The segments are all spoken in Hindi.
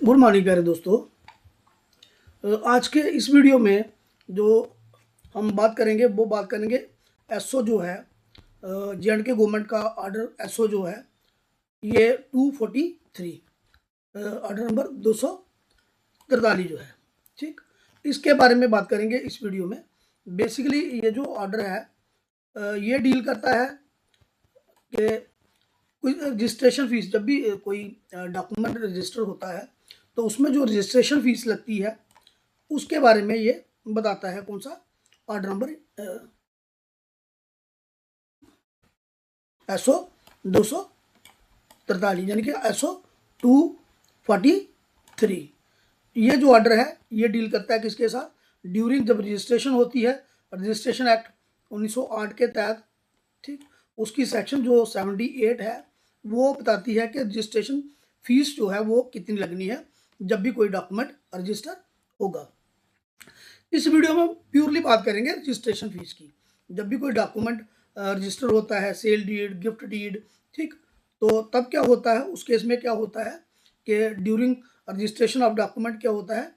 गुड मॉर्निंग प्यारे दोस्तों। आज के इस वीडियो में जो हम बात करेंगे वो बात करेंगे एसओ जो है जे&के गवर्नमेंट का ऑर्डर एसओ जो है ये 243 ऑर्डर नंबर 243 जो है। ठीक, इसके बारे में बात करेंगे इस वीडियो में। बेसिकली ये जो ऑर्डर है ये डील करता है कि कोई रजिस्ट्रेशन फीस, जब भी कोई डॉक्यूमेंट रजिस्टर होता है तो उसमें जो रजिस्ट्रेशन फीस लगती है उसके बारे में ये बताता है। कौन सा ऑर्डर नंबर एसओ 243 यानी कि एसओ 243। ये जो ऑर्डर है ये डील करता है किसके साथ? ड्यूरिंग जब रजिस्ट्रेशन होती है, रजिस्ट्रेशन एक्ट 1908 के तहत। ठीक, उसकी सेक्शन जो 78 है वो बताती है कि रजिस्ट्रेशन फीस जो है वो कितनी लगनी है जब भी कोई डॉक्यूमेंट रजिस्टर होगा। इस वीडियो में प्योरली बात करेंगे रजिस्ट्रेशन फीस की। जब भी कोई डॉक्यूमेंट रजिस्टर होता है, सेल डीड, गिफ्ट डीड, ठीक, तो तब क्या होता है उस केस में क्या होता है कि ड्यूरिंग रजिस्ट्रेशन ऑफ डॉक्यूमेंट क्या होता है,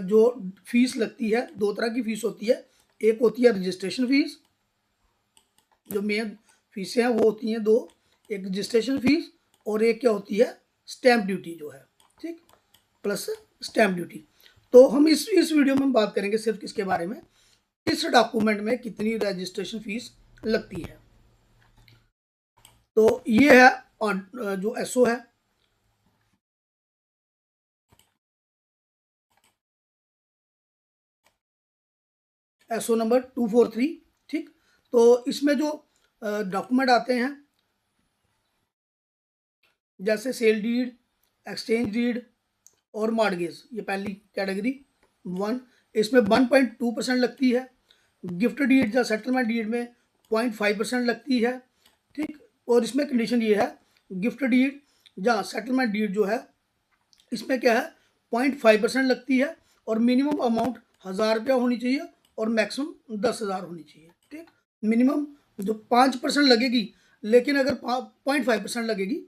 जो फीस लगती है, दो तरह की फीस होती है। एक होती है रजिस्ट्रेशन फीस, जो मेन फीसें हैं वो होती हैं दो, एक रजिस्ट्रेशन फीस और एक क्या होती है स्टैम्प ड्यूटी जो है। ठीक, प्लस स्टैम्प ड्यूटी। तो हम इस वीडियो में बात करेंगे सिर्फ किसके बारे में, इस डॉक्यूमेंट में कितनी रजिस्ट्रेशन फीस लगती है। तो ये है और जो एसओ है एसओ नंबर 243। ठीक, तो इसमें जो डॉक्यूमेंट आते हैं जैसे सेल डीड, एक्सचेंज डीड और मॉर्गेज, ये पहली कैटेगरी 1, इसमें 1.2% लगती है। गिफ्ट डीड या सेटलमेंट डीड में 0.5% लगती है। ठीक, और इसमें कंडीशन ये है, गिफ्ट डीड या सेटलमेंट डीड जो है इसमें क्या है 0.5% लगती है और मिनिमम अमाउंट 1000 रुपया होनी चाहिए और मैक्सिमम 10,000 होनी चाहिए। ठीक, मिनिमम जो 5% लगेगी, लेकिन अगर 0.5% लगेगी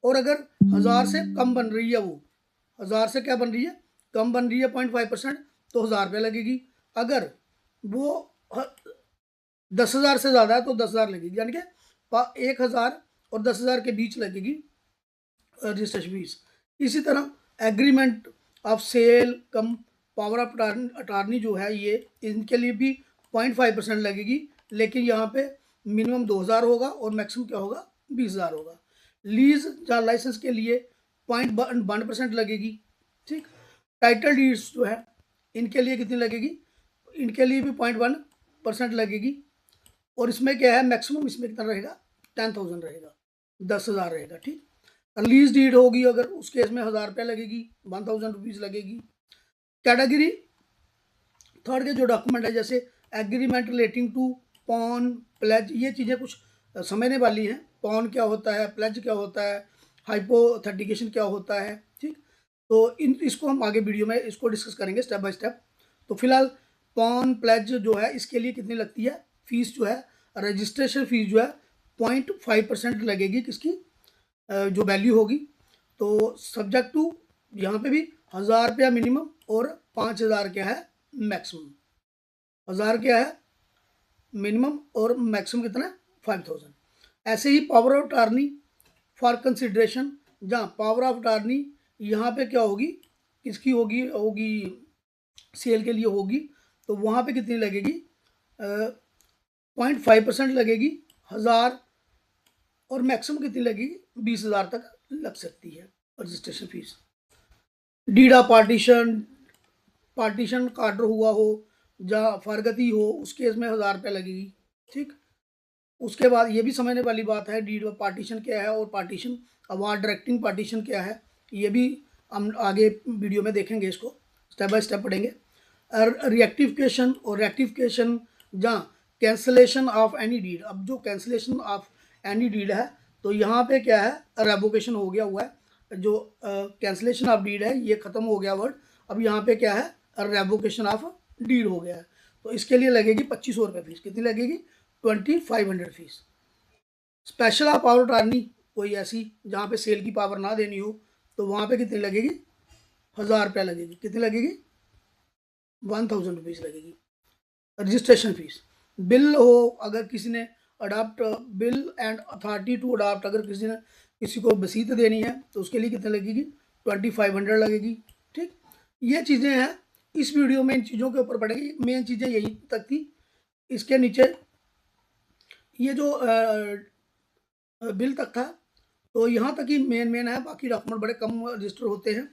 और अगर 1000 से कम बन रही है, वो 1000 से क्या बन रही है, कम बन रही है 0.5%, तो 1000 रुपया लगेगी। अगर वो 10,000 से ज़्यादा है तो 10,000 लगेगी, यानी कि 1,000 और 10,000 के बीच लगेगी रजिस्ट्रेशन फीस। इसी तरह agreement of sale cum power of attorney जो है, ये इनके लिए भी 0.5% लगेगी, लेकिन यहाँ पे मिनिमम 2,000 होगा और मैक्सिमम क्या होगा 20,000 होगा। लीज या लाइसेंस के लिए 0.1% लगेगी। ठीक, टाइटल डीड्स जो है इनके लिए कितनी लगेगी, इनके लिए भी 0.1% लगेगी। और इसमें क्या है मैक्सिमम, इसमें कितना रहेगा 10,000 रहेगा, 10,000 रहेगा। ठीक, रिलीज डीड होगी अगर उस केस में 1000 रुपया लगेगी, 1000 रुपीज़ लगेगी। कैटेगरी थर्ड के जो डॉक्यूमेंट है जैसे agreement relating to pawn, pledge, ये चीज़ें कुछ समझने वाली हैं। पॉन क्या होता है, प्लेज क्या होता है, हाइपोथेटिकेशन क्या होता है। ठीक, तो इसको हम आगे वीडियो में इसको डिस्कस करेंगे स्टेप बाय स्टेप। तो फिलहाल पॉन प्लेज जो है इसके लिए कितनी लगती है फीस जो है, रजिस्ट्रेशन फीस जो है 0.5% लगेगी किसकी, जो वैल्यू होगी। तो सब्जेक्ट टू यहाँ पे भी 1000 रुपया मिनिमम और 5,000 क्या है मैक्सिमम। 1000 क्या है मिनिमम और मैक्सिमम कितना है 5,000। ऐसे ही power of attorney for consideration, जहाँ पावर ऑफ अटॉर्नी यहाँ पे क्या होगी, किसकी होगी, होगी सेल के लिए होगी, तो वहाँ पे कितनी लगेगी 0.5% लगेगी 1000 और मैक्सिमम कितनी लगेगी 20,000 तक लग सकती है registration fees. Deed of partition, partition का ऑर्डर हुआ हो या फरगती हो, उस केस में 1000 रुपया लगेगी। ठीक, उसके बाद ये भी समझने वाली बात है डीड ऑफ पार्टीशन क्या है और पार्टीशन अवार्ड डायरेक्टिंग पार्टीशन क्या है, ये भी हम आगे वीडियो में देखेंगे, इसको स्टेप बाय स्टेप पढ़ेंगे। रिएक्टिफिकेशन और रेक्टिफिकेशन जहाँ कैंसलेशन ऑफ एनी डीड, अब जो कैंसलेशन ऑफ एनी डीड है तो यहाँ पे क्या है रेवोकेशन हो गया हुआ है, जो कैंसलेशन ऑफ डीड है ये ख़त्म हो गया वर्ड, अब यहाँ पे क्या है रेवोकेशन ऑफ डीड हो गया है। तो इसके लिए लगेगी 2,500 रुपये फीस, कितनी लगेगी 2,500 fees. Special of power attorney कोई ऐसी जहाँ पे सेल की पावर ना देनी हो तो वहाँ पे कितनी लगेगी 1000 रुपया लगेगी। कितनी लगेगी? 1000 रुपीज़ लगेगी रजिस्ट्रेशन फीस। बिल हो, अगर किसी ने adopt bill and authority to adopt, अगर किसी ने किसी को वसीयत देनी है तो उसके लिए कितनी लगेगी? 2500 लगेगी। ठीक, ये चीज़ें हैं इस वीडियो में, इन चीज़ों के ऊपर पड़ेगी। मेन चीज़ें यही तक थी। इसके नीचे ये जो बिल तक था, तो यहाँ तक ही मेन है, बाकी डॉक्यूमेंट बड़े कम रजिस्टर होते हैं,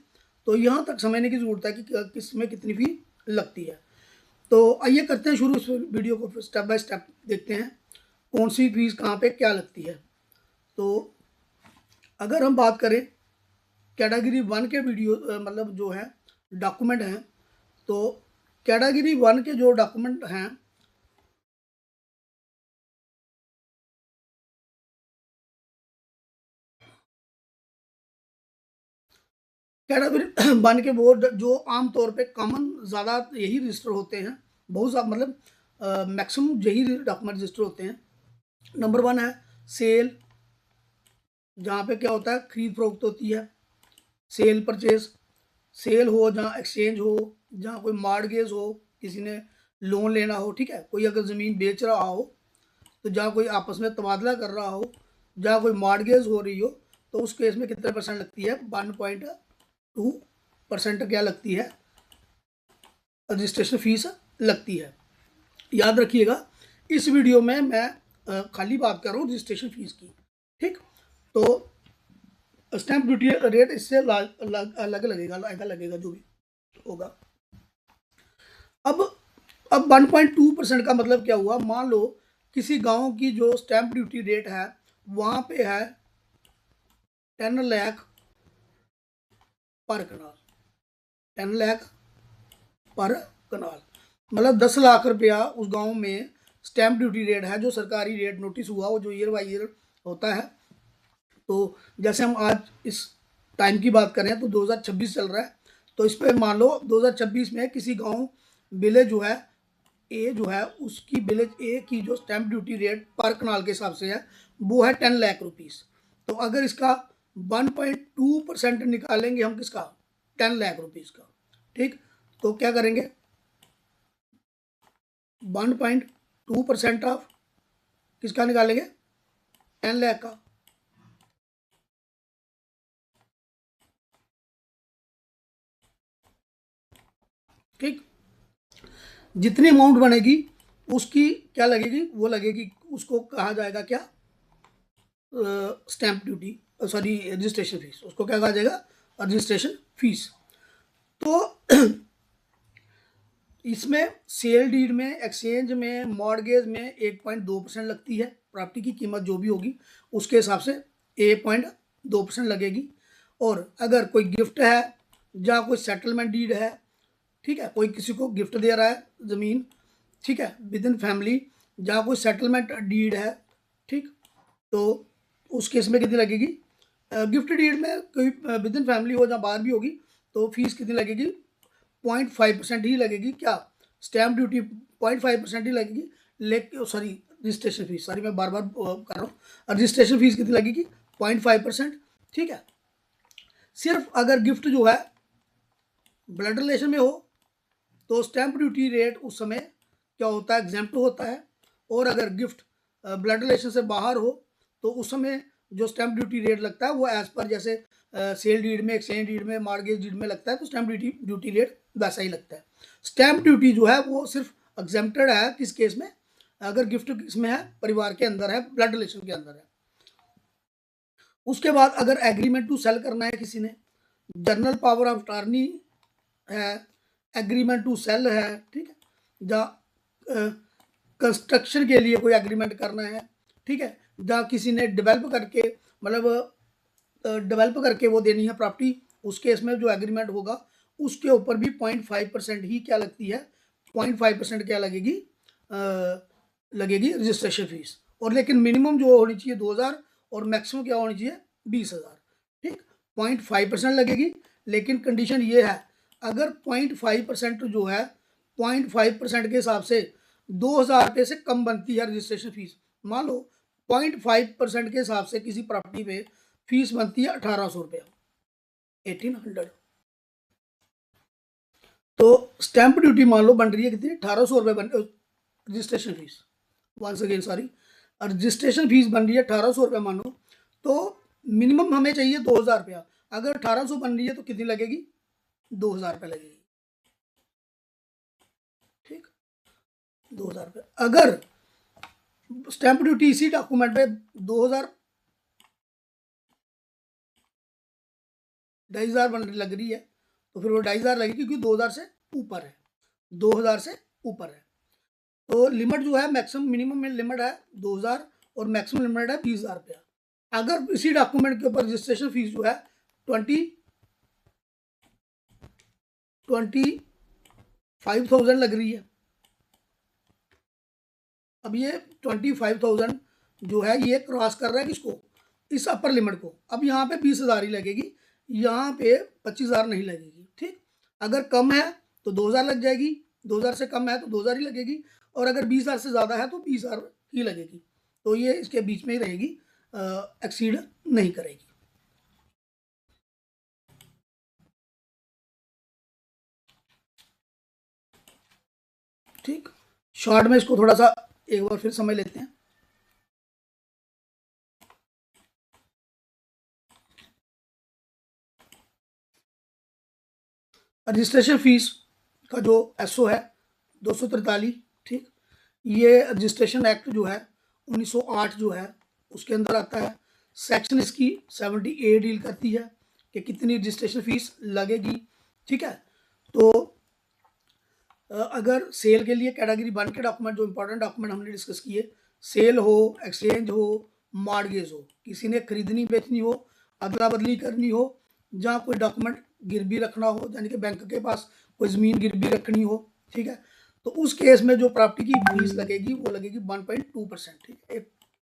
तो यहाँ तक समझने की ज़रूरत है कि किस में कितनी फी लगती है। तो आइए करते हैं शुरू इस वीडियो को, स्टेप बाय स्टेप देखते हैं कौन सी फीस कहाँ पे क्या लगती है। तो अगर हम बात करें कैटेगरी 1 के वीडियो मतलब जो है डॉक्यूमेंट हैं, तो कैटेगरी 1 के जो डॉक्यूमेंट हैं, कैटेगरी 1 के वो जो आमतौर पे कॉमन ज़्यादा यही रजिस्टर होते हैं, बहुत सा मतलब मैक्सिमम यही डॉक्यूमेंट रजिस्टर होते हैं। नंबर 1 है सेल, जहाँ पे क्या होता है? खरीद फरोख्त होती है, सेल परचेज। सेल हो जहाँ एक्सचेंज हो, जहाँ कोई मॉर्गेज हो, किसी ने लोन लेना हो, ठीक है, कोई अगर ज़मीन बेच रहा हो, तो जहाँ कोई आपस में तबादला कर रहा हो, जहाँ कोई मॉर्गेज हो रही हो, तो उस केस में कितने परसेंट लगती है? 1.2% क्या लगती है? रजिस्ट्रेशन फीस लगती है। याद रखिएगा, इस वीडियो में मैं खाली बात कर रहा हूँ रजिस्ट्रेशन फीस की। ठीक, तो स्टैंप ड्यूटी रेट इससे अलग लगेगा जो भी होगा। अब 1.2% का मतलब क्या हुआ? मान लो किसी गांव की जो स्टैंप ड्यूटी रेट है वहां पे है 10 लाख पर कनाल, 10 लाख पर कनाल, मतलब 10 लाख रुपया उस गांव में स्टैंप ड्यूटी रेट है, जो सरकारी रेट नोटिस हुआ, वो जो ईयर बाई ईयर होता है। तो जैसे हम आज इस टाइम की बात करें तो 2026 चल रहा है, तो इस पर मान लो 2026 में किसी गांव विलेज जो है ए जो है, उसकी विलेज ए की जो स्टैंप ड्यूटी रेट पर कनाल के हिसाब से है वो है 10 लाख रुपीज़। तो अगर इसका 1.2% निकालेंगे हम, किसका? 10 लाख रुपीज़ का। ठीक, तो क्या करेंगे? 1.2% ऑफ किसका निकालेंगे? 10 लाख का। ठीक, जितनी अमाउंट बनेगी उसकी क्या लगेगी? वो लगेगी, उसको कहा जाएगा क्या? Stamp duty, sorry registration fees. उसको क्या कहा जाएगा? Registration fees. तो इसमें सेल डीड में, एक्सचेंज में, मॉर्गेज में 1.2% लगती है। प्रॉपर्टी की कीमत जो भी होगी उसके हिसाब से 1.2% लगेगी। और अगर कोई गिफ्ट है या कोई सेटलमेंट डीड है, ठीक है, कोई किसी को गिफ्ट दे रहा है ज़मीन, ठीक है, विद इन फैमिली, जहाँ कोई सेटलमेंट डीड है, ठीक, तो उस केस में कितनी लगेगी? गिफ्ट डीड में कोई विद इन फैमिली हो या बाहर भी होगी, तो फीस कितनी लगेगी? 0.5% ही लगेगी। क्या? स्टैम्प ड्यूटी 0.5% ही लगेगी। लेकिन सॉरी रजिस्ट्रेशन फीस, सॉरी मैं बार बार कर रहा हूँ, रजिस्ट्रेशन फीस कितनी लगेगी? 0.5%। ठीक है, सिर्फ अगर गिफ्ट जो है ब्लड रिलेशन में हो तो स्टैंप ड्यूटी रेट उस समय क्या होता है? एग्जेम्प्ट होता है। और अगर गिफ्ट ब्लड रिलेशन से बाहर हो तो उस समय जो स्टैंप ड्यूटी रेट लगता है वो एज पर जैसे सेल डीड में, एक्सचेंज डीड में, मॉर्गेज डीड में लगता है, तो स्टैंप ड्यूटी रेट वैसा ही लगता है। स्टैंप ड्यूटी जो है वो सिर्फ एग्जेम्प्टेड है किस केस में? अगर गिफ्ट किसमें है? परिवार के अंदर है, ब्लड रिलेशन के अंदर है। उसके बाद अगर एग्रीमेंट टू सेल करना है किसी ने, जनरल पावर ऑफ अटॉर्नी है, एग्रीमेंट टू सेल है, ठीक है, जहाँ कंस्ट्रक्शन के लिए कोई एग्रीमेंट करना है, ठीक है, जहाँ किसी ने डेवलप करके मतलब डेवलप करके वो देनी है प्रॉपर्टी, उस केस में जो एग्रीमेंट होगा उसके ऊपर भी 0.5% ही क्या लगती है? 0.5% क्या लगेगी? लगेगी रजिस्ट्रेशन फीस। और लेकिन मिनिमम जो होनी चाहिए 2000 और मैक्सिमम क्या होनी चाहिए? 20,000। ठीक, 0.5% लगेगी, लेकिन कंडीशन ये है अगर 0.5% जो है 0.5% के हिसाब से 2,000 रुपये से कम बनती है रजिस्ट्रेशन फीस। मान लो 0.5% के हिसाब से किसी प्रॉपर्टी पे फीस बनती है 1800 रुपया, 1800। तो स्टैंप ड्यूटी मान लो बन रही है कितनी, 1800 रुपये बन, registration fees, once again sorry, registration fees बन रही है 1800 रुपये मानो, तो मिनिमम हमें चाहिए 2000 रुपया। अगर 1800 बन रही है तो कितनी लगेगी, 2000 रुपये लगेगी, ठीक, 2000 रुपये। अगर स्टैंप ड्यूटी इसी डॉक्यूमेंट पे 2000 2,500 बन लग रही है, तो फिर वो 2,500 लगेगी, क्योंकि 2000 से ऊपर है, 2000 से ऊपर है। तो लिमिट जो है मैक्सिमम मिनिमम में लिमिट है 2000 और मैक्सिमम लिमिट है 20,000 रुपया। अगर इसी डॉक्यूमेंट के ऊपर रजिस्ट्रेशन फीस जो है 25,000 लग रही है, अब ये 25,000 जो है ये क्रॉस कर रहा है किसको, इस अपर लिमिट को। अब यहाँ पे 20,000 ही लगेगी, यहाँ पे 25,000 नहीं लगेगी, ठीक। अगर कम है तो 2,000 लग जाएगी, 2,000 से कम है तो 2,000 ही लगेगी, और अगर 20,000 से ज़्यादा है तो 20,000 ही लगेगी। तो ये इसके बीच में ही रहेगी, एक्सीड नहीं करेगी। ठीक, शॉर्ट में इसको थोड़ा सा एक बार फिर समझ लेते हैं। रजिस्ट्रेशन फीस का जो एसओ है 243, ठीक, ये रजिस्ट्रेशन एक्ट जो है 1908 जो है उसके अंदर आता है। सेक्शन इसकी 70A डील करती है कि कितनी रजिस्ट्रेशन फीस लगेगी, ठीक है। तो अगर सेल के लिए कैटेगरी 1 के डॉक्यूमेंट, जो इंपॉर्टेंट डॉक्यूमेंट हमने डिस्कस किए, सेल हो, एक्सचेंज हो, मॉर्गेज हो, किसी ने खरीदनी बेचनी हो, अदला बदली करनी हो, जहाँ कोई डॉक्यूमेंट गिरवी रखना हो, यानी कि बैंक के पास कोई ज़मीन गिरवी रखनी हो, ठीक है, तो उस केस में जो प्रॉपर्टी की फीस लगेगी वो लगेगी 1.2%, ठीक है,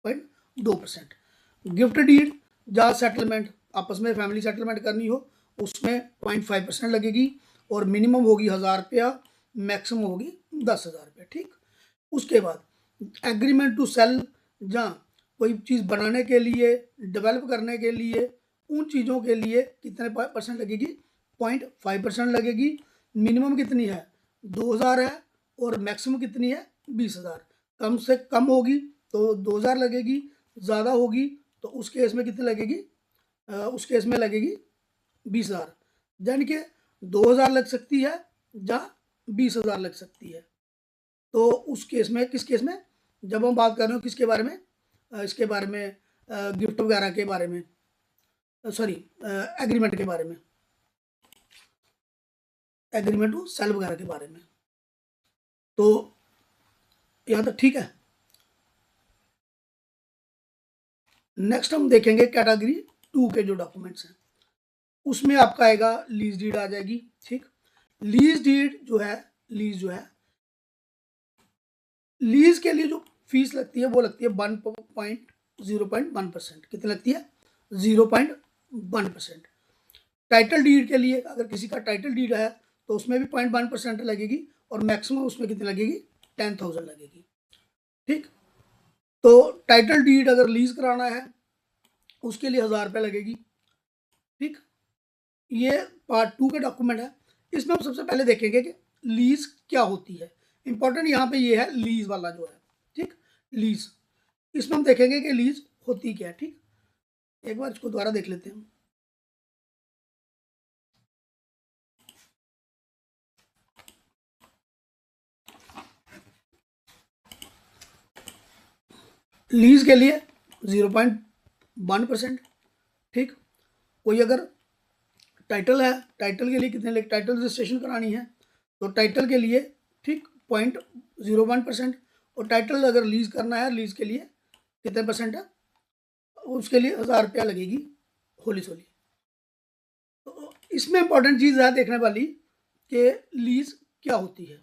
1.2%। गिफ्ट डीड, जहाँ सेटलमेंट आपस में फैमिली सेटलमेंट करनी हो उसमें 0.5% लगेगी, और मिनिमम होगी 1,000 रुपया, मैक्सिमम होगी 10,000 रुपये, ठीक। उसके बाद एग्रीमेंट टू सेल, जहाँ कोई चीज़ बनाने के लिए, डेवलप करने के लिए, उन चीज़ों के लिए कितने % लगेगी, 0.5% लगेगी। मिनिमम कितनी है, 2,000 है, और मैक्सिमम कितनी है, 20,000। कम से कम होगी तो 2,000 लगेगी, ज़्यादा होगी तो उस केस में कितनी लगेगी, उस केस में लगेगी 20,000। यानी कि 2,000 लग सकती है जहाँ 20,000 लग सकती है। तो उस केस में, किस केस में, जब हम बात कर रहे हो किसके बारे में, इसके बारे में, गिफ्ट वगैरह के बारे में, सॉरी, एग्रीमेंट के बारे में, एग्रीमेंट टू सेल वगैरह के बारे में। तो यहाँ तक ठीक है। नेक्स्ट हम देखेंगे कैटेगरी 2 के जो डॉक्यूमेंट्स हैं, उसमें आपका आएगा लीज डीड आ जाएगी, ठीक। लीज डीड जो है, लीज जो है, लीज के लिए जो फीस लगती है वो लगती है 0.1%। कितनी लगती है, 0.1%। टाइटल डीड के लिए, अगर किसी का टाइटल डीड है तो उसमें भी 0.1% लगेगी, और मैक्सिमम उसमें कितनी लगेगी, 10,000 लगेगी, ठीक। तो टाइटल डीड अगर लीज कराना है उसके लिए 1,000 रुपये लगेगी, ठीक। ये पार्ट 2 का डॉक्यूमेंट है। इसमें हम सबसे पहले देखेंगे कि लीज क्या होती है। इंपॉर्टेंट यहाँ पे ये है लीज वाला जो है, ठीक, लीज। इसमें हम देखेंगे कि लीज होती क्या है, ठीक। एक बार इसको दोबारा देख लेते हैं। लीज के लिए 0.1%, ठीक। कोई अगर टाइटल है, टाइटल के लिए कितने, टाइटल रजिस्ट्रेशन करानी है तो टाइटल के लिए, ठीक, 0.01%। और टाइटल अगर लीज करना है, लीज के लिए कितने % है, उसके लिए 1,000 रुपया लगेगी होली सोली। तो इसमें इंपॉर्टेंट चीज़ है देखने वाली कि लीज क्या होती है।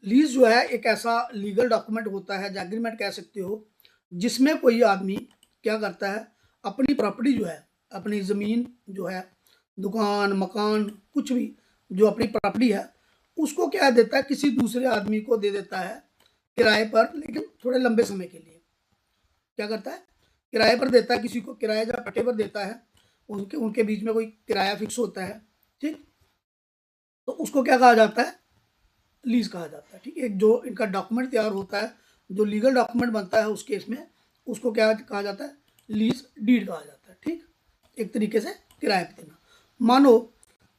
लीज जो है एक ऐसा लीगल डॉक्यूमेंट होता है, या एग्रीमेंट कह सकते हो, जिसमें कोई आदमी क्या करता है, अपनी प्रॉपर्टी जो है, अपनी ज़मीन जो है, दुकान मकान कुछ भी जो अपनी प्रॉपर्टी है, उसको क्या देता है, किसी दूसरे आदमी को दे देता है किराए पर, लेकिन थोड़े लंबे समय के लिए। क्या करता है, किराए पर देता है, किसी को किराया या पट्टे पर देता है, उनके उनके बीच में कोई किराया फिक्स होता है, ठीक, तो उसको क्या कहा जाता है, लीज कहा जाता है। ठीक, एक जो इनका डॉक्यूमेंट तैयार होता है, जो लीगल डॉक्यूमेंट बनता है उस केस में, उसको क्या कहा जाता है, लीज डीड कहा जाता है। ठीक, एक तरीके से किराए पे देना। मानो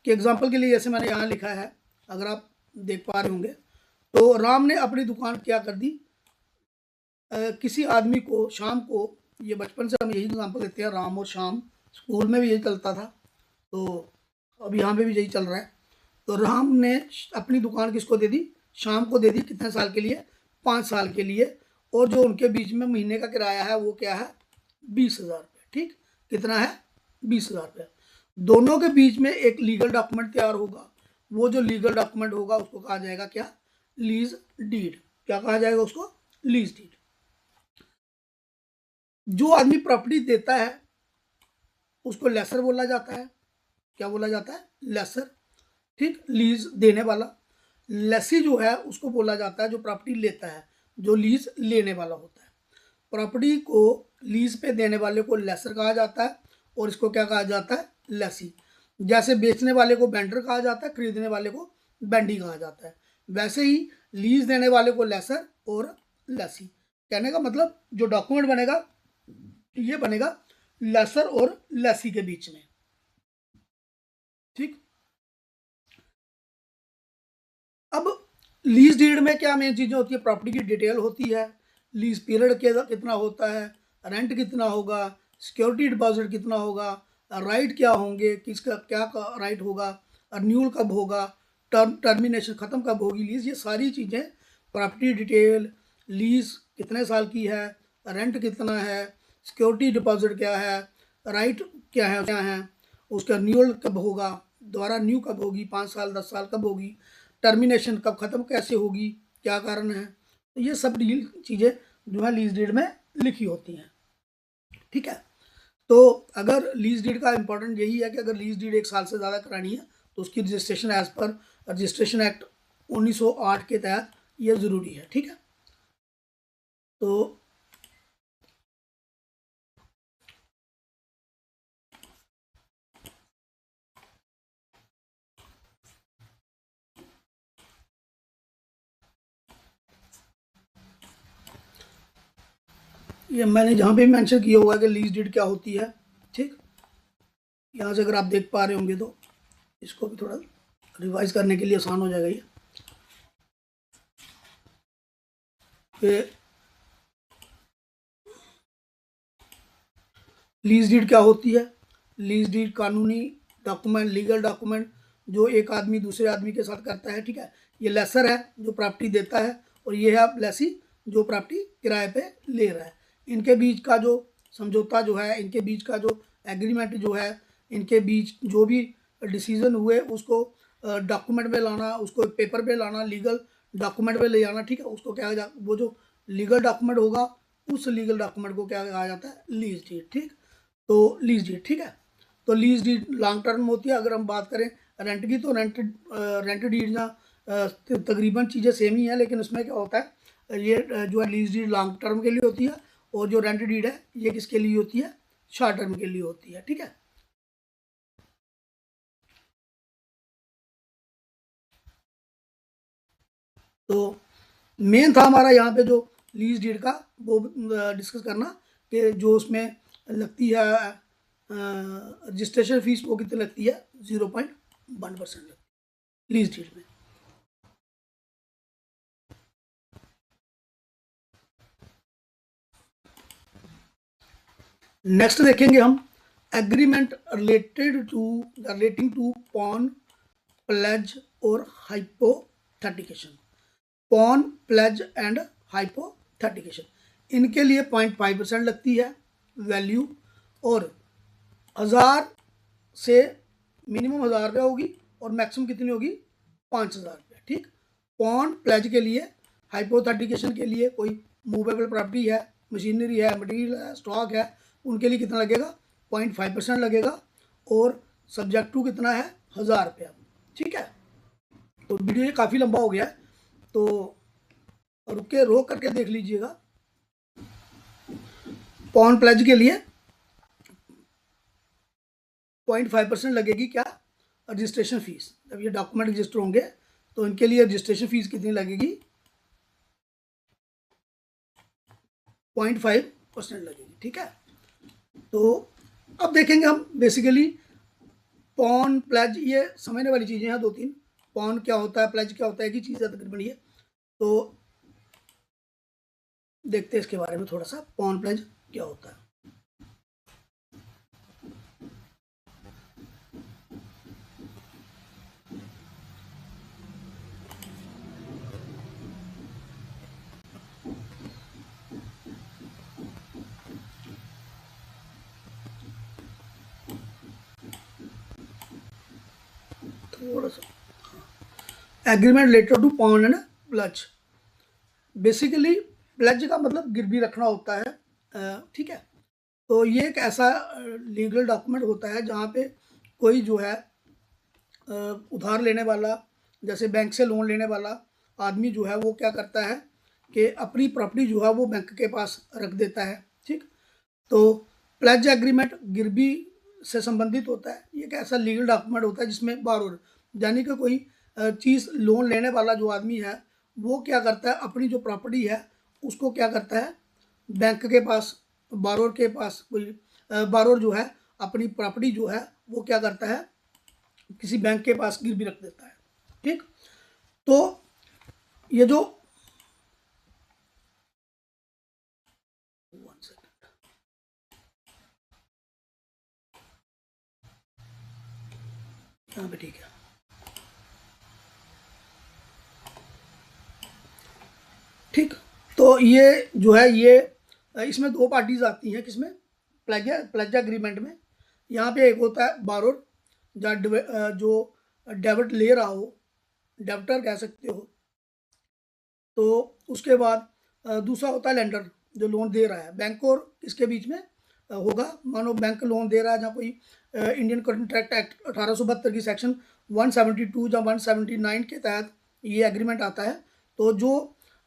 कि एग्जाम्पल के लिए जैसे मैंने यहाँ लिखा है, अगर आप देख पा रहे होंगे, तो राम ने अपनी दुकान क्या कर दी, किसी आदमी को शाम को, ये बचपन से हम यही एग्जाम्पल देते हैं, राम और शाम, स्कूल में भी यही चलता था, तो अब यहाँ पे भी यही चल रहा है। तो राम ने अपनी दुकान किसको दे दी, शाम को दे दी, कितने साल के लिए, 5 साल के लिए, और जो उनके बीच में महीने का किराया है वो क्या है, 20,000 रुपये। ठीक, कितना है, 20,000 रुपये। दोनों के बीच में एक लीगल डॉक्यूमेंट तैयार होगा, वो जो लीगल डॉक्यूमेंट होगा उसको कहा जाएगा क्या, लीज डीड। क्या कहा जाएगा उसको, लीज डीड। जो आदमी प्रॉपर्टी देता है उसको लेसर बोला जाता है। क्या बोला जाता है, लेसर। ठीक, लीज देने वाला। लेसी जो है उसको बोला जाता है जो प्रॉपर्टी लेता है, जो लीज लेने वाला होता है। प्रॉपर्टी को लीज पे देने वाले को लेसर कहा जाता है, और इसको क्या कहा जाता है, लेसी। जैसे बेचने वाले को वेंडर कहा जाता है, खरीदने वाले को वेंडी कहा जाता है, वैसे ही लीज देने वाले को लेसर और लेसी। कहने का मतलब जो डॉक्यूमेंट बनेगा ये बनेगा लेसर और लेसी के बीच में। ठीक, अब लीज डीड में क्या मेन चीज़ें होती है, प्रॉपर्टी की डिटेल होती है, लीज पीरियड कितना होता है, रेंट कितना होगा, सिक्योरिटी डिपॉजिट कितना होगा, राइट क्या होंगे, किसका क्या राइट होगा, रिन्यूअल कब होगा, टर्मिनेशन ख़त्म कब होगी लीज, ये सारी चीज़ें, प्रॉपर्टी डिटेल, लीज कितने साल की है, रेंट कितना है, सिक्योरिटी डिपॉजिट क्या है, राइट क्या है, उसका रिन्यूअल कब होगा, दोबारा न्यू कब होगी, 5 साल 10 साल कब होगी, टर्मिनेशन कब ख़त्म कैसे होगी, क्या कारण है, तो ये सब डील चीज़ें जो है लीज डीड में लिखी होती हैं। ठीक है, तो अगर लीज डीड का इंपॉर्टेंट यही है कि अगर लीज डीड 1 साल से ज़्यादा करानी है तो उसकी रजिस्ट्रेशन एज पर रजिस्ट्रेशन एक्ट 1908 के तहत ये ज़रूरी है। ठीक है, तो ये मैंने जहाँ पे मेंशन किया हुआ है कि लीज डीड क्या होती है। ठीक, यहाँ से अगर आप देख पा रहे होंगे तो इसको भी थोड़ा रिवाइज करने के लिए आसान हो जाएगा ये। लीज डीड क्या होती है, लीज डीड कानूनी डॉक्यूमेंट, लीगल डॉक्यूमेंट जो एक आदमी दूसरे आदमी के साथ करता है। ठीक है, ये लेसर है जो प्रॉपर्टी देता है, और ये है लेसी जो प्रॉपर्टी किराए पे ले रहा है। इनके बीच का जो समझौता जो है, इनके बीच का जो एग्रीमेंट जो है, इनके बीच जो भी डिसीजन हुए उसको डॉक्यूमेंट में लाना, उसको पेपर पे लाना, लीगल डॉक्यूमेंट पे ले जाना। ठीक है, उसको क्या वो जो लीगल डॉक्यूमेंट होगा उस लीगल डॉक्यूमेंट को क्या कहा जाता है, लीज डीड। ठीक, तो लीज डीड। ठीक है, तो लीज डीड लॉन्ग टर्म होती है। अगर हम बात करें रेंट की तो रेंट डीड या तकरीबन चीज़ें सेम ही है, लेकिन उसमें क्या होता है, ये जो है लीज डीड लॉन्ग टर्म के लिए होती है, और जो रेंट डीड है ये किसके लिए होती है, शॉर्ट टर्म के लिए होती है। ठीक है, तो मेन था हमारा यहाँ पे जो लीज डीड का वो डिस्कस करना कि जो उसमें लगती है रजिस्ट्रेशन फीस वो कितनी लगती है, 0.1% लगती है लीज डीड में। नेक्स्ट देखेंगे हम agreement relating to pawn, pledge और hypothecation. Pawn, pledge and hypothecation, इनके लिए 0.5% लगती है वैल्यू, और 1000 से मिनिमम 1000 रुपये होगी और मैक्सिमम कितनी होगी, 5000 रुपये। ठीक, पॉन प्लेज के लिए, हाइपोथेटिकेशन के लिए कोई मूवेबल प्रॉपर्टी है, मशीनरी है, मटेरियल है, स्टॉक है, उनके लिए कितना लगेगा, 0.5% लगेगा, और सब्जेक्ट टू कितना है, 1000 रुपया। ठीक है, तो वीडियो ये काफ़ी लंबा हो गया है, तो रोक करके देख लीजिएगा। पॉन प्लेज के लिए 0.5% लगेगी क्या, रजिस्ट्रेशन फीस। जब ये डॉक्यूमेंट रजिस्टर होंगे तो इनके लिए रजिस्ट्रेशन फीस कितनी लगेगी, 0.5% लगेगी। ठीक है, तो अब देखेंगे हम बेसिकली पॉन प्लेज, ये समझने वाली चीज़ें हैं दो तीन। पॉन क्या होता है, प्लेज क्या होता है, एक ही चीज़ है तकरीबन ये। तो देखते हैं इसके बारे में थोड़ा सा, पॉन प्लेज क्या होता है। थोड़ा सा agreement related to pawn and pledge. Basically pledge का मतलब गिरवी रखना होता है। ठीक है, तो ये एक ऐसा लीगल डॉक्यूमेंट होता है जहाँ पे कोई जो है उधार लेने वाला, जैसे बैंक से लोन लेने वाला आदमी जो है वो क्या करता है कि अपनी प्रॉपर्टी जो है वो बैंक के पास रख देता है। ठीक, तो प्लेज एग्रीमेंट गिरवी से संबंधित होता है। ये एक ऐसा लीगल डॉक्यूमेंट होता है जिसमें बारोर, यानी कि कोई चीज़ लोन लेने वाला जो आदमी है वो क्या करता है, अपनी जो प्रॉपर्टी है उसको क्या करता है, बैंक के पास, बारोर के पास, कोई बारोर जो है अपनी प्रॉपर्टी जो है वो क्या करता है, किसी बैंक के पास गिरवी रख देता है। ठीक, तो ये जो यहाँ पे, ठीक है, ठीक, तो ये जो है ये इसमें दो पार्टीज आती हैं, किसमें, प्लेज एग्रीमेंट में। यहाँ पे एक होता है बारोर, जो डेबिट ले रहा हो, डेबिटर कह सकते हो। तो उसके बाद दूसरा होता है लेंडर, जो लोन दे रहा है। बैंक और इसके बीच में होगा, मानो बैंक लोन दे रहा है, जहाँ कोई इंडियन कॉन्ट्रैक्ट एक्ट 1872 की सेक्शन 172 या 179 के तहत ये एग्रीमेंट आता है। तो जो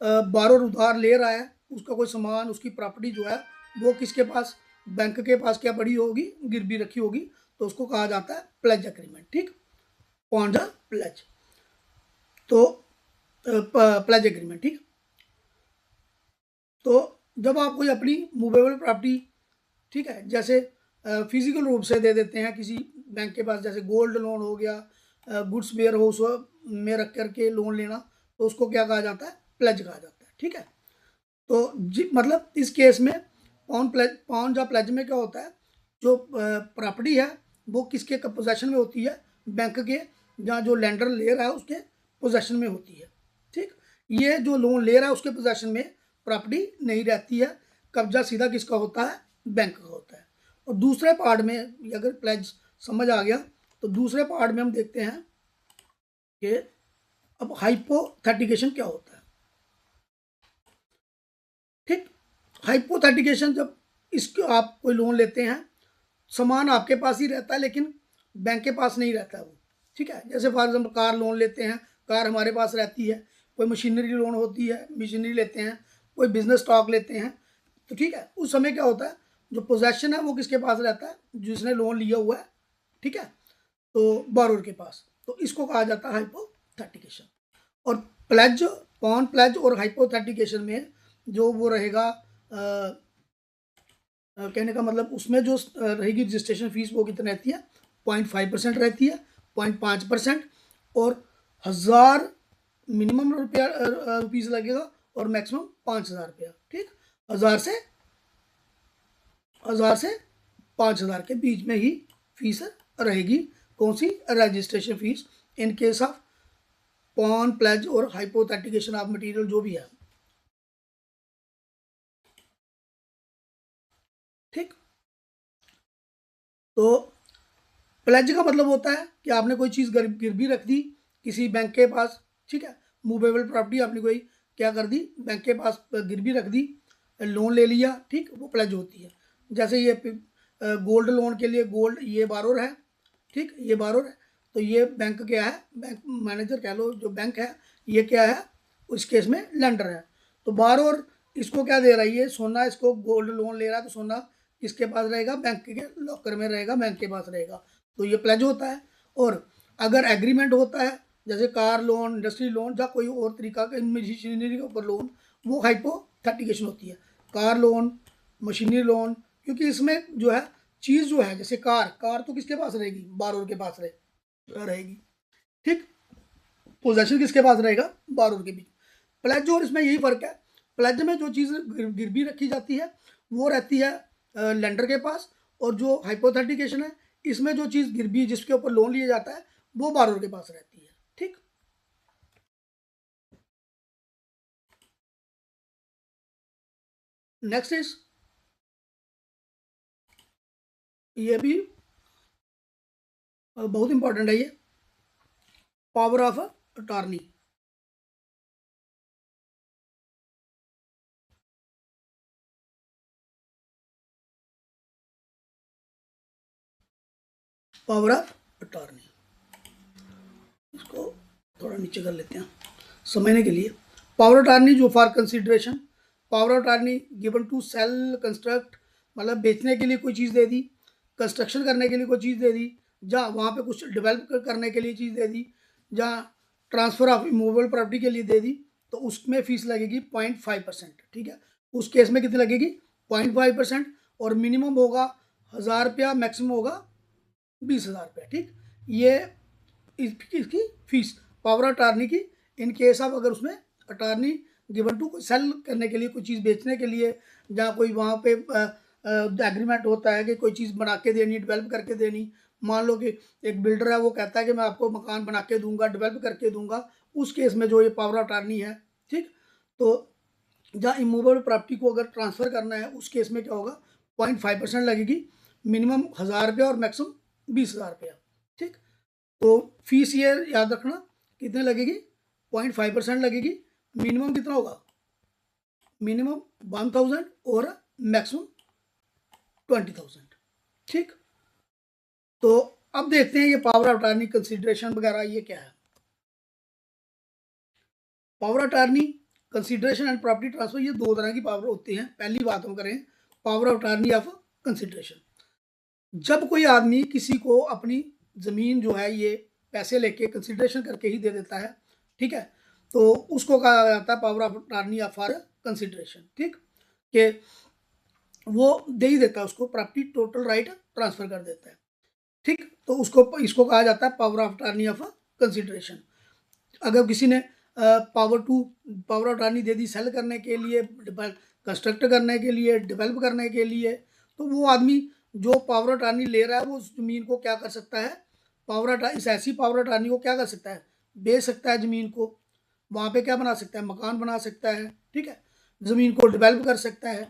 बारोर उधार ले रहा है, उसका कोई सामान, उसकी प्रॉपर्टी जो है वो किसके पास, बैंक के पास क्या पड़ी होगी, गिरवी रखी होगी, तो उसको कहा जाता है प्लेज एग्रीमेंट। ठीक, ऑन द प्लेज, तो प्लेज एग्रीमेंट। ठीक, तो जब आप कोई अपनी मूवेबल प्रॉपर्टी, ठीक है, जैसे फिजिकल रूप से दे देते हैं किसी बैंक के पास, जैसे गोल्ड लोन हो गया, गुड्स वेयर हाउस में रख करके लोन लेना, तो उसको क्या कहा जाता है, प्लेज कहा जाता है। ठीक है, तो मतलब इस केस में पॉन या प्लेज में क्या होता है, जो प्रॉपर्टी है वो किसके पोजेशन में होती है, बैंक के, या जो लेंडर ले रहा है उसके पोजेशन में होती है। ठीक, ये जो लोन ले रहा है उसके पोजेशन में प्रॉपर्टी नहीं रहती है, कब्जा सीधा किसका होता है, बैंक का होता है। और दूसरे पार्ट में अगर प्लेज समझ आ गया, तो दूसरे पार्ट में हम देखते हैं कि अब हाइपोथेटिकेशन क्या होता है। ठीक, हाइपोथेटिकेशन, जब इसको आप कोई लोन लेते हैं, सामान आपके पास ही रहता है लेकिन बैंक के पास नहीं रहता है वो। ठीक है, जैसे फॉर एग्जाम्पल कार लोन लेते हैं, कार हमारे पास रहती है, कोई मशीनरी लोन होती है, मशीनरी लेते हैं, कोई बिजनेस स्टॉक लेते हैं। तो ठीक है, उस समय क्या होता है, जो पोजेशन है वो किसके पास रहता है, जिसने लोन लिया हुआ है। ठीक है, तो बारोर के पास, तो इसको कहा जाता है हाइपोथेटिकेशन। और प्लेज, पॉन प्लेज और हाइपोथेटिकेशन में जो वो रहेगा, कहने का मतलब उसमें जो रहेगी रजिस्ट्रेशन फीस वो कितनी रहती है, 0.5% रहती है, 0.5%, और 1000 मिनिमम रुपीज़ लगेगा और मैक्सिमम 5000 रुपया। ठीक, 1000 से 5000 के बीच में ही फीस रहेगी। कौन सी, registration fees, in case of pawn pledge और हाइपोथेटिकेशन ऑफ मटेरियल जो भी है। ठीक, तो प्लेज का मतलब होता है कि आपने कोई चीज़ गिरवी रख दी किसी बैंक के पास। ठीक है, मूवेबल प्रॉपर्टी आपने कोई क्या कर दी, बैंक के पास गिरवी रख दी, लोन ले लिया। ठीक, वो प्लेज होती है। जैसे ये गोल्ड लोन के लिए गोल्ड, ये बारोर है। ठीक, ये बारोर है, तो ये बैंक क्या है, बैंक मैनेजर कह लो, जो बैंक है ये क्या है, उस केस में लेंडर है। तो बारोर इसको क्या दे रही है, सोना, इसको गोल्ड लोन ले रहा है तो सोना किसके पास रहेगा, बैंक के लॉकर में रहेगा, बैंक के पास रहेगा, तो ये प्लेज होता है। और अगर एग्रीमेंट होता है जैसे कार लोन, इंडस्ट्री लोन या कोई और तरीका का मशीनरी के ऊपर लोन, वो हाइपोथेटिकेशन होती है। कार लोन, मशीनरी लोन, क्योंकि इसमें जो है चीज़ जो है, जैसे कार तो किसके पास रहेगी, बारोर के पास रहेगी, ठीक। पोजेशन किसके पास रहेगा, बारोर के बीच। प्लेज और इसमें यही फर्क है, प्लेज में जो चीज़ गिरवी रखी जाती है वो रहती है लेंडर के पास, और जो हाइपोथेटिकेशन है इसमें जो चीज़ गिरवी जिसके ऊपर लोन लिया जाता है वो बारोर के पास रहती है, ठीक। नेक्स्ट इज, ये भी बहुत इंपॉर्टेंट है, ये power of attorney. Power of attorney, इसको थोड़ा नीचे कर लेते हैं समझने के लिए। पावर अटॉर्नी जो for consideration, power attorney given to sale, construct, मतलब बेचने के लिए कोई चीज़ दे दी, कंस्ट्रक्शन करने के लिए कोई चीज़ दे दी, जहाँ वहाँ पे कुछ डेवलप करने के लिए चीज़ दे दी, जहाँ ट्रांसफ़र ऑफ इमूवेबल प्रॉपर्टी के लिए दे दी, तो उसमें फीस लगेगी 0.5%, ठीक है। उस केस में कितनी लगेगी, 0.5%, और मिनिमम होगा 1000 रुपया, मैक्सिमम होगा 20,000 रुपया, ठीक। ये इसकी फीस पावर अटार्नी की, इन केस ऑफ अगर उसमें अटार्नी गिवन टू सेल करने के लिए, कोई चीज़ बेचने के लिए, जहाँ कोई वहाँ पे एग्रीमेंट होता है कि कोई चीज़ बना के देनी, डेवलप करके देनी। मान लो कि एक बिल्डर है, वो कहता है कि मैं आपको मकान बना के दूंगा, डेवलप करके दूंगा, उस केस में जो ये पावर अटार्नी है, ठीक। तो जहाँ इमूवेबल प्रॉपर्टी को अगर ट्रांसफ़र करना है उस केस में क्या होगा, 0.5% लगेगी, मिनिमम 1000 रुपया और मैक्सिमम 20,000 रुपया, ठीक। तो फीस ये याद रखना कितने लगेगी, 0.5% लगेगी, मिनिमम कितना होगा, मिनिमम 1000 और मैक्सिमम 20,000, ठीक। तो अब देखते हैं ये पावर ऑफ अटॉर्नी, कंसिडरेशन वगैरह ये क्या है। Power of attorney, consideration and property transfer, ये दो तरह की पावर होती हैं। पहली बात हम करें power of attorney of consideration, जब कोई आदमी किसी को अपनी ज़मीन जो है ये पैसे लेके कंसिडरेशन करके ही दे देता है, ठीक है, तो उसको कहा जाता है power of attorney of for consideration, ठीक। कि वो दे ही देता है उसको, प्रॉपर्टी टोटल राइट ट्रांसफ़र कर देता है, ठीक। तो उसको, इसको कहा जाता है power of attorney of consideration. अगर किसी ने पावर ऑफ अटॉर्नी दे दी सेल करने के लिए, कंस्ट्रक्ट करने के लिए, डेवलप करने के लिए, तो वो आदमी जो पावर ऑफ अटॉर्नी ले रहा है वो उस ज़मीन को क्या कर सकता है, इस ऐसी पावर ऑफ अटॉर्नी को क्या कर सकता है, बेच सकता है ज़मीन को, वहाँ पे क्या बना सकता है, मकान बना सकता है, ठीक है, ज़मीन को डेवलप कर सकता है,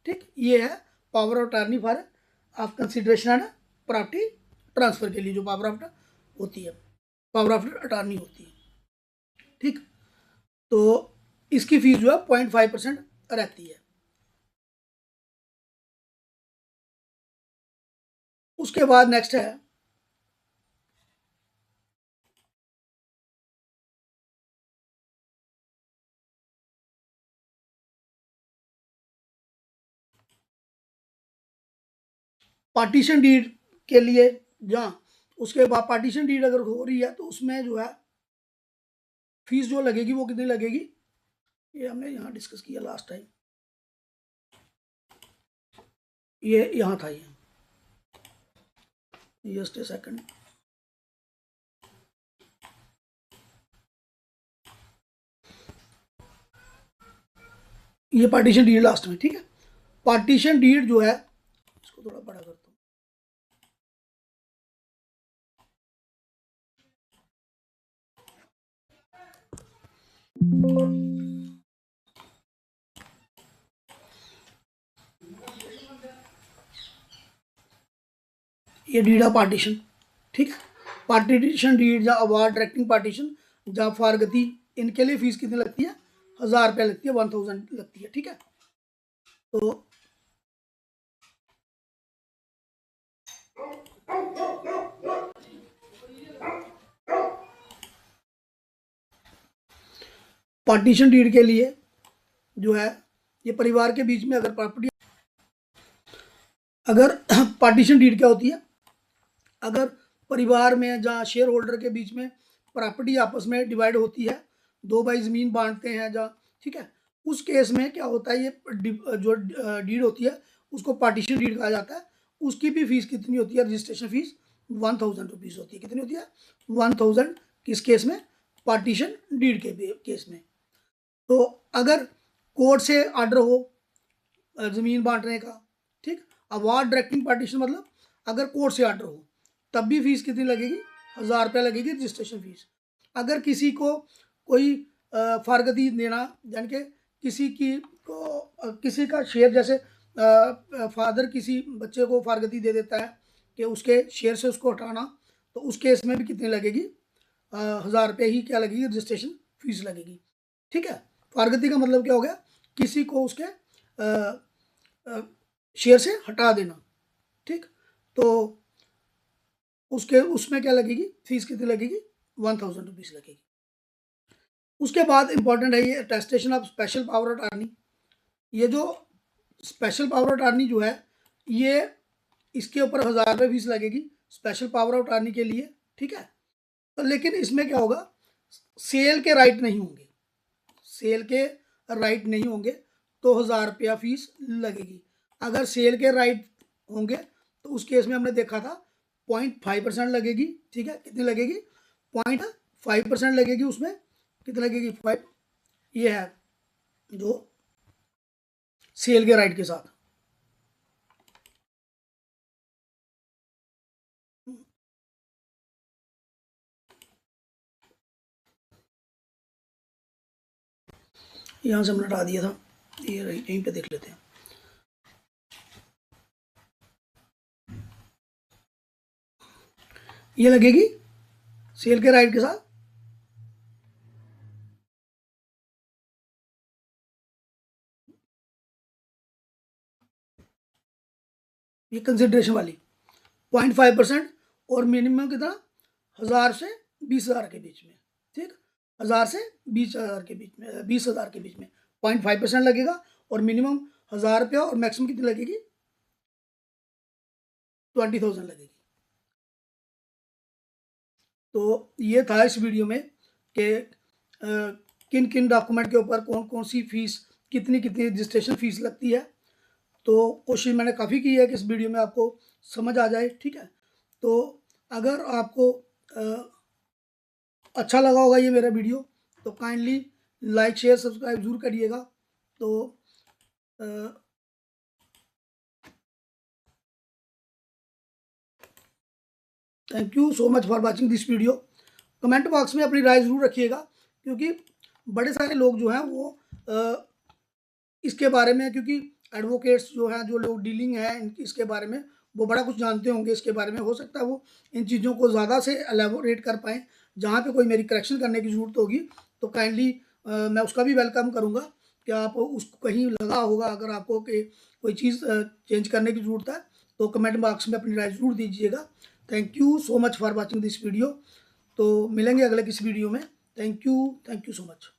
ठीक। ये है power of attorney for of consideration and property transfer के लिए जो पावर ऑफ होती है, पावर ऑफ अटॉर्नी होती है, ठीक। तो इसकी फीस जो है 0.5% रहती है। उसके बाद नेक्स्ट है पार्टीशन डीड के लिए, जहाँ उसके बाद पार्टीशन डीड अगर हो रही है तो उसमें जो है फीस जो लगेगी वो कितनी लगेगी, ये हमने यहाँ डिस्कस किया लास्ट टाइम, ये यहाँ था, ये जस्ट ए सेकंड, ये पार्टीशन डीड लास्ट में, ठीक है। पार्टीशन डीड जो है, इसको थोड़ा बड़ा करता हूँ, ये डीड ऑफ पार्टीशन, ठीक है। पार्टीशन डीड या अवार्ड डायरेक्टिंग पार्टीशन या फॉर गति, इनके लिए फीस कितनी लगती है, 1000 रुपया लगती है, 1000 लगती है, ठीक है। तो पार्टीशन डीड के लिए जो है ये परिवार के बीच में अगर प्रॉपर्टी, अगर पार्टीशन डीड क्या होती है, अगर परिवार में जहाँ शेयर होल्डर के बीच में प्रॉपर्टी आपस में डिवाइड होती है, दो भाई ज़मीन बांटते हैं जहाँ, ठीक है, उस केस में क्या होता है, ये जो डीड होती है उसको पार्टीशन डीड कहा जाता है। उसकी भी फीस कितनी होती है, रजिस्ट्रेशन फीस 1000 रुपीज़ होती है। कितनी होती है? 1000। किस केस में? पार्टीशन डीड के केस में। तो अगर कोर्ट से ऑर्डर हो ज़मीन बांटने का, ठीक, अवार्ड डायरेक्टिंग पार्टीशन मतलब अगर कोर्ट से ऑर्डर हो तब भी फीस कितनी लगेगी? 1000 रुपया लगेगी रजिस्ट्रेशन फीस। अगर किसी को कोई फारगती देना, यानी कि किसी की को किसी का शेयर, जैसे फादर किसी बच्चे को फारगती दे देता है कि उसके शेयर से उसको हटाना, तो उस केस में भी कितनी लगेगी? 1000 रुपये ही क्या लगेगी? रजिस्ट्रेशन फीस लगेगी। ठीक है, फारगती का मतलब क्या हो गया? किसी को उसके शेयर से हटा देना। ठीक, तो उसके उसमें क्या लगेगी? फीस कितनी लगेगी? 1000 रुपीज़ लगेगी। उसके बाद इंपॉर्टेंट है ये attestation of special power attorney. ये जो स्पेशल पावर अटॉर्नी जो है, ये इसके ऊपर 1000 रुपये फीस लगेगी स्पेशल पावर अटॉर्नी के लिए। ठीक है, तो लेकिन इसमें क्या होगा? सेल के राइट नहीं होंगे, सेल के राइट नहीं होंगे तो 1000 रुपया फीस लगेगी। अगर सेल के राइट होंगे तो उस केस में हमने देखा था 0.5% लगेगी। ठीक है, कितनी लगेगी? 0.5% लगेगी। उसमें कितनी लगेगी? 5। ये है जो सेल के राइट के साथ। यहाँ से हमने हटा दिया था, ये रही, यहीं पे देख लेते हैं। ये लगेगी सेल के राइट के साथ। ये कंसिडरेशन वाली 0.5% और मिनिमम कितना? 1000 से 20,000 के बीच में। ठीक, 1000 से 20,000 के बीच में, 20,000 के बीच में 0.5% लगेगा और मिनिमम 1000 रुपया और मैक्सिमम कितनी लगेगी? 20,000 लगेगी। तो ये था इस वीडियो में कि किन किन डॉक्यूमेंट के ऊपर कौन कौन सी फीस, कितनी कितनी रजिस्ट्रेशन फीस लगती है। तो कोशिश मैंने काफ़ी की है कि इस वीडियो में आपको समझ आ जाए। ठीक है, तो अगर आपको अच्छा लगा होगा ये मेरा वीडियो तो काइंडली लाइक शेयर सब्सक्राइब ज़रूर करिएगा। तो thank you so much for watching this video. Comment box में अपनी राय ज़रूर रखिएगा, क्योंकि बड़े सारे लोग जो हैं वो इसके बारे में, क्योंकि एडवोकेट्स जो हैं, जो लोग डीलिंग है इसके बारे में, वो बड़ा कुछ जानते होंगे इसके बारे में। हो सकता है वो इन चीज़ों को ज़्यादा से एलेबोरेट कर पाएँ। जहाँ पे कोई मेरी करेक्शन करने की ज़रूरत होगी तो काइंडली मैं उसका भी वेलकम करूँगा कि आप उसको कहीं लगा होगा, अगर आपको कि कोई चीज़ चेंज करने की ज़रूरत है तो कमेंट बॉक्स में अपनी राय ज़रूर दीजिएगा। Thank you so much for watching this video. तो मिलेंगे अगले किसी वीडियो में। Thank you so much.